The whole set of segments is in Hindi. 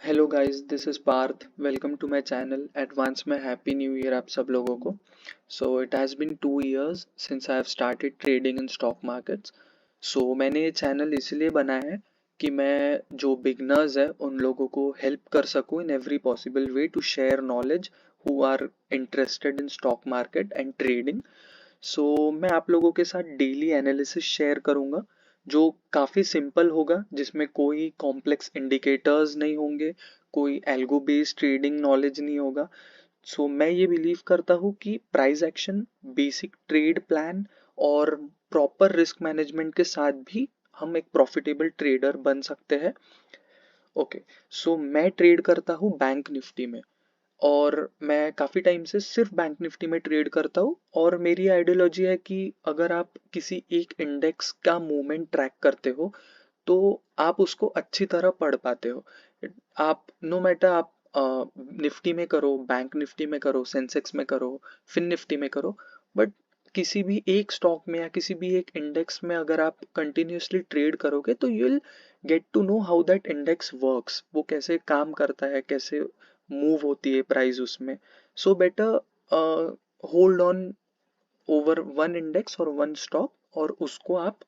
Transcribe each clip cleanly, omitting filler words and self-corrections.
Hello guys, this is Parth. Welcome to my channel. Advance में हैप्पी न्यू ईयर आप सब लोगों को। So it has been 2 years since I have started trading in stock markets. So मैंने ये चैनल इसलिए बनाया है कि मैं जो बिगनर्स है उन लोगों को हेल्प कर सकूं in every possible way to share knowledge who are interested in stock market and trading. So मैं आप लोगों के साथ डेली एनालिसिस शेयर करूंगा जो काफ़ी सिंपल होगा, जिसमें कोई कॉम्प्लेक्स इंडिकेटर्स नहीं होंगे, कोई एल्गो बेस्ड ट्रेडिंग नॉलेज नहीं होगा। सो मैं ये बिलीव करता हूँ कि price action, basic trade plan और प्रॉपर रिस्क मैनेजमेंट के साथ भी हम एक प्रॉफिटेबल ट्रेडर बन सकते हैं। ओके, सो मैं ट्रेड करता हूँ बैंक निफ्टी में, और मैं काफ़ी टाइम से सिर्फ बैंक निफ्टी में ट्रेड करता हूँ। और मेरी आइडियोलॉजी है कि अगर आप किसी एक इंडेक्स का मूवमेंट ट्रैक करते हो तो आप उसको अच्छी तरह पढ़ पाते हो। आप नो मैटर आप निफ्टी में करो, बैंक निफ्टी में करो, सेंसेक्स में करो, फिन निफ्टी में करो, बट किसी भी एक स्टॉक में या किसी भी एक इंडेक्स में अगर आप कंटिन्यूसली ट्रेड करोगे तो you will get to know how that index works, वो कैसे काम करता है, कैसे मूव होती है प्राइस उसमें। So better hold on over one index और वन स्टॉक, और उसको आप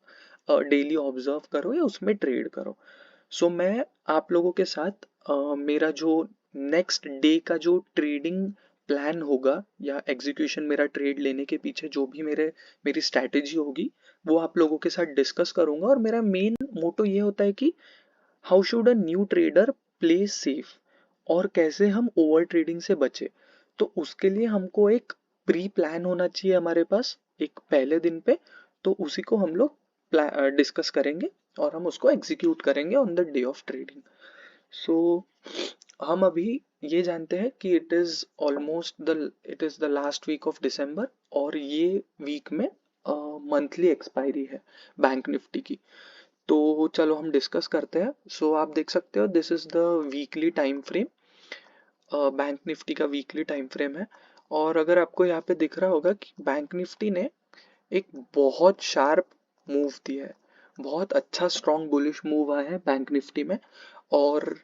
डेली ऑब्जर्व करो या उसमें ट्रेड करो। सो मैं आप लोगों के साथ मेरा जो नेक्स्ट डे का जो ट्रेडिंग प्लान होगा या एग्जीक्यूशन, मेरा ट्रेड लेने के पीछे जो भी मेरी स्ट्रैटेजी होगी वो आप लोगों के साथ डिस्कस करूंगा। और मेरा मेन मोटो ये होता है कि how should a new trader play safe, और कैसे हम ओवर ट्रेडिंग से बचे। तो उसके लिए हमको एक प्री प्लान होना चाहिए हमारे पास एक पहले दिन पे। तो उसी को हम लोग डिस्कस करेंगे और हम उसको एग्जीक्यूट करेंगे on the day of trading. So हम अभी ये जानते हैं कि it is the last week of December, और ये वीक में मंथली एक्सपायरी है बैंक निफ्टी की। तो चलो हम डिस्कस करते हैं। सो आप देख सकते हो, this is the weekly time frame. Bank Nifty का वीकली टाइम फ्रेम है। और अगर आपको यहाँ पे दिख रहा होगा कि बैंक निफ्टी ने एक बहुत शार्प मूव दिया है, बहुत अच्छा स्ट्रॉन्ग बुलिश मूव आया है बैंक निफ्टी में। और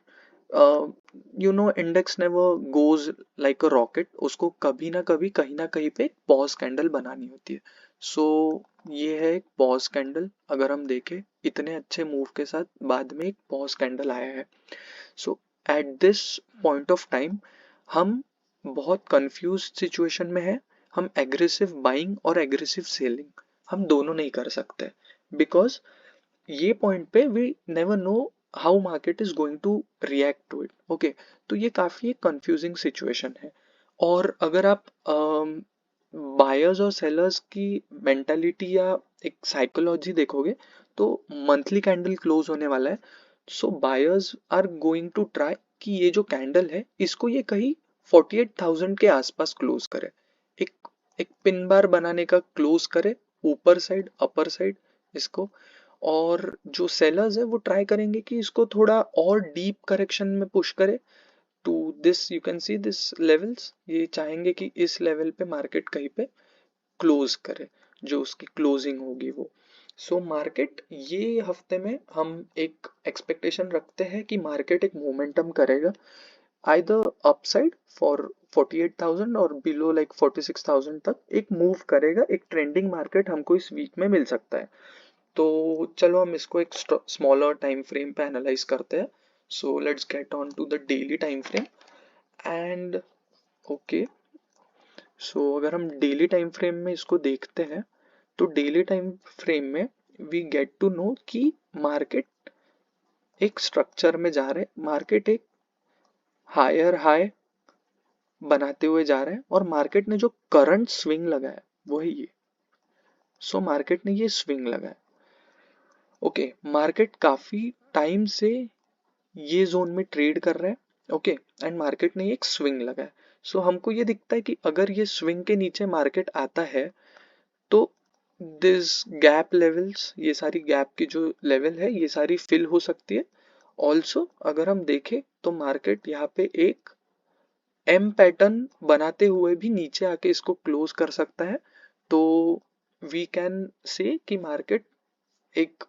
index never goes like a rocket, उसको कभी ना कभी कहीं ना कहीं पे एक पॉज कैंडल बनानी होती है। सो ये है एक पॉज कैंडल। अगर हम देखें इतने अच्छे मूव के साथ बाद में एक पॉज कैंडल आया है। So at this point of time हम बहुत कंफ्यूज सिचुएशन में है। हम एग्रेसिव बाइंग और एग्रेसिव सेलिंग हम दोनों नहीं कर सकते, बिकॉज ये पॉइंट पे we never know how market is going to react to it. Okay, तो ये काफी एक कंफ्यूजिंग सिचुएशन है। और अगर आप बायर्स और सेलर्स की मेंटालिटी या एक साइकोलॉजी देखोगे तो मंथली कैंडल क्लोज होने वाला है। So buyers are going to try कि ये जो कैंडल है इसको ये कहीं 48,000 के आसपास क्लोज करे, एक एक पिन बार बनाने का क्लोज करे, ऊपर साइड अपर साइड इसको। और जो सेलर्स है वो ट्राई करेंगे कि इसको थोड़ा और डीप करेक्शन में पुश करे to this, you can see this levels. ये चाहेंगे कि इस लेवल पे मार्केट कहीं पे क्लोज करे, जो उसकी क्लोजिंग होगी वो। सो मार्केट ये हफ्ते में हम एक एक्सपेक्टेशन रखते हैं कि मार्केट एक मोमेंटम करेगा, आइदर अपसाइड फॉर 48,000 और बिलो लाइक 46,000 तक एक मूव करेगा। एक ट्रेंडिंग मार्केट हमको इस वीक में मिल सकता है। तो चलो हम इसको एक स्मॉलर टाइम फ्रेम पे एनालाइज करते हैं। So let's get on to the daily time frame. And okay, so अगर हम डेली टाइम फ्रेम में इसको देखते हैं तो डेली टाइम फ्रेम में वी गेट टू नो कि मार्केट एक स्ट्रक्चर में जा रहे हैं। मार्केट एक हायर हाई बनाते हुए जा रहे हैं, और मार्केट ने जो करंट स्विंग लगाया वो है ये। सो मार्केट ने ये स्विंग लगाया। ओके, मार्केट काफी टाइम से ये जोन में ट्रेड कर रहा है। ओके, एंड मार्केट ने एक स्विंग लगाया। सो हमको ये दिखता है कि अगर ये स्विंग के नीचे मार्केट आता है तो दिस गैप लेवल्स, ये सारी गैप की जो लेवल है ये सारी फिल हो सकती है। ऑल्सो अगर हम देखें तो मार्केट यहाँ पे एक एम पैटर्न बनाते हुए भी नीचे आके इसको क्लोज कर सकता है। तो वी कैन से कि मार्केट एक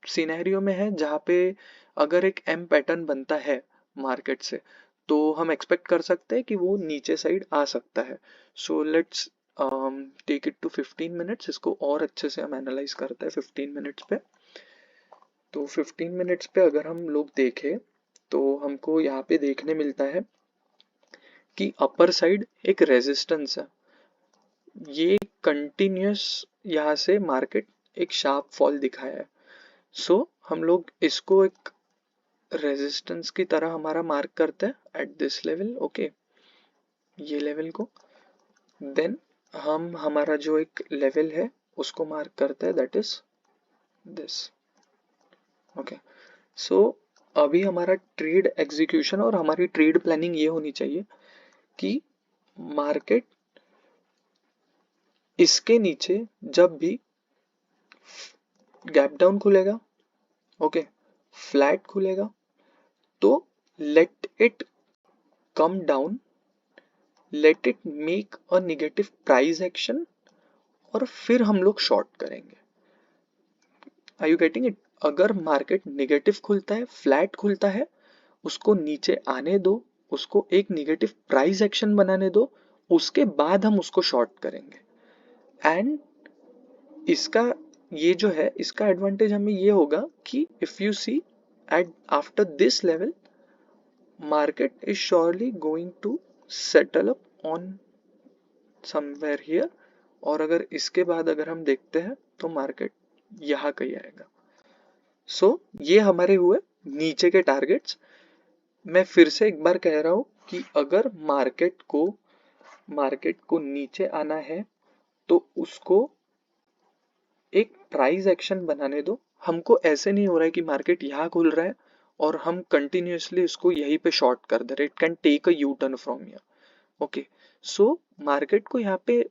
सिनेरियो में है जहाँ पे अगर एक एम पैटर्न बनता है मार्केट से, तो हम एक्सपेक्ट कर सकते हैं कि वो नीचे साइड आ सकता है। So let's take it to 15 minutes, इसको और अच्छे से हम एनालाइज करते हैं 15 मिनट्स पे। तो 15 मिनट्स पे अगर हम लोग देखें तो हमको यहाँ पे देखने मिलता है कि अपर साइड एक रेजिस्टेंस है, ये कंटिन्यूस यहाँ से मार्केट एक शार्प फॉल दिखाया है। सो हम लोग इसको एक रेजिस्टेंस की तरह हमारा मार्क करते हैं एट दिस लेवल, ओके, ये लेवल को। देन हम हमारा जो एक लेवल है उसको मार्क करते हैं, दैट इज दिस, ओके। सो अभी हमारा ट्रेड एग्जीक्यूशन और हमारी ट्रेड प्लानिंग ये होनी चाहिए कि मार्केट इसके नीचे जब भी गैप डाउन खुलेगा, ओके, फ्लैट खुलेगा, तो let it come down, let it make a negative price action, और फिर हम लोग शॉर्ट करेंगे। Are you getting it? अगर मार्केट नेगेटिव खुलता है, फ्लैट खुलता है, उसको नीचे आने दो, उसको एक नेगेटिव प्राइस एक्शन बनाने दो, उसके बाद हम उसको शॉर्ट करेंगे। एंड इसका ये जो है, इसका एडवांटेज हमें ये होगा कि if you see at after this level market is surely going to settle up on somewhere here, और अगर इसके बाद अगर हम देखते हैं तो मार्केट यहाँ कहीं आएगा। सो ये हमारे हुए नीचे के टारगेट्स। मैं फिर से एक बार कह रहा हूँ कि अगर मार्केट को नीचे आना है तो उसको एक प्राइस एक्शन बनाने दो। हमको ऐसे नहीं हो रहा है कि मार्केट यहाँ खुल रहा है और हम कंटिन्यूसली इसको यहीं पे शॉर्ट कर दे रहे, it can take a U turn from here, okay. So market को यहाँ पे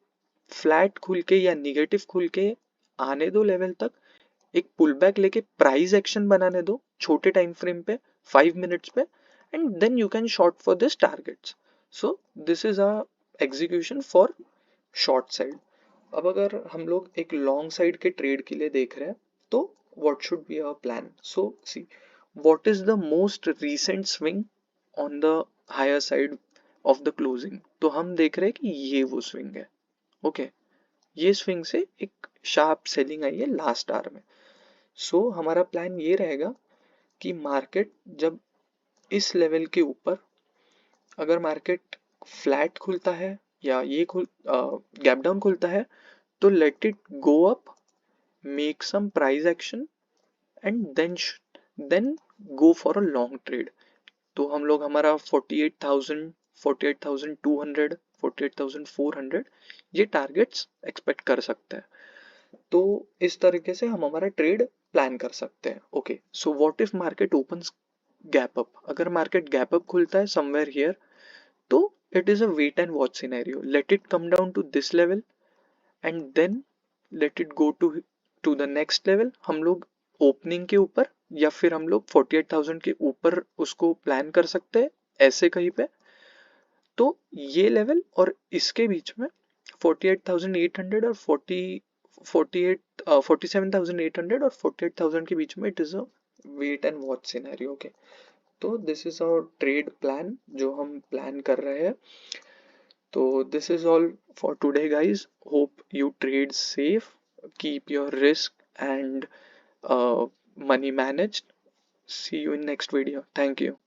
फ्लैट खुल के या निगेटिव खुल के आने दो लेवल तक, एक पुल बैक लेके प्राइस एक्शन बनाने दो छोटे टाइम फ्रेम पे, 5 मिनट्स पे, and then you can short for this targets. So this is a execution for short side. अब अगर हम लोग एक लॉन्ग साइड के ट्रेड के लिए देख रहे हैं तो what should be our plan? So see, what is the most recent swing on the higher side of the closing? तो हम देख रहे हैं कि ये वो स्विंग है, ओके। ये स्विंग से एक शार्प सेलिंग आई है लास्ट आवर में। सो हमारा प्लान ये रहेगा कि मार्केट जब इस लेवल के ऊपर, अगर मार्केट फ्लैट खुलता है या ये गैप डाउन खुलता है, तो let it go up, make some price action, and then go for a long trade. तो हम लोग हमारा 48,000, 48,200, 48,400 ये टारगेट्स एक्सपेक्ट कर सकते हैं। तो इस तरीके से हम हमारा ट्रेड प्लान कर सकते हैं, okay. So what if market opens gap up? अगर मार्केट गैप अप खुलता है समवेयर हियर, तो it is a wait and watch scenario, let it come down to this level and then let it go to the next level. हम लोग ओपनिंग के ऊपर या फिर हम लोग 48,000 के ऊपर उसको प्लान कर सकते हैं ऐसे कहीं पे। तो ये लेवल और इसके बीच में 48,800 और 47,800 और 48,000 के बीच में it is a wait and watch scenario, okay. तो this is our trade plan जो हम प्लान कर रहे हैं। So this is all for today, guys. Hope you trade safe, keep your risk and money managed. See you in next video. Thank you.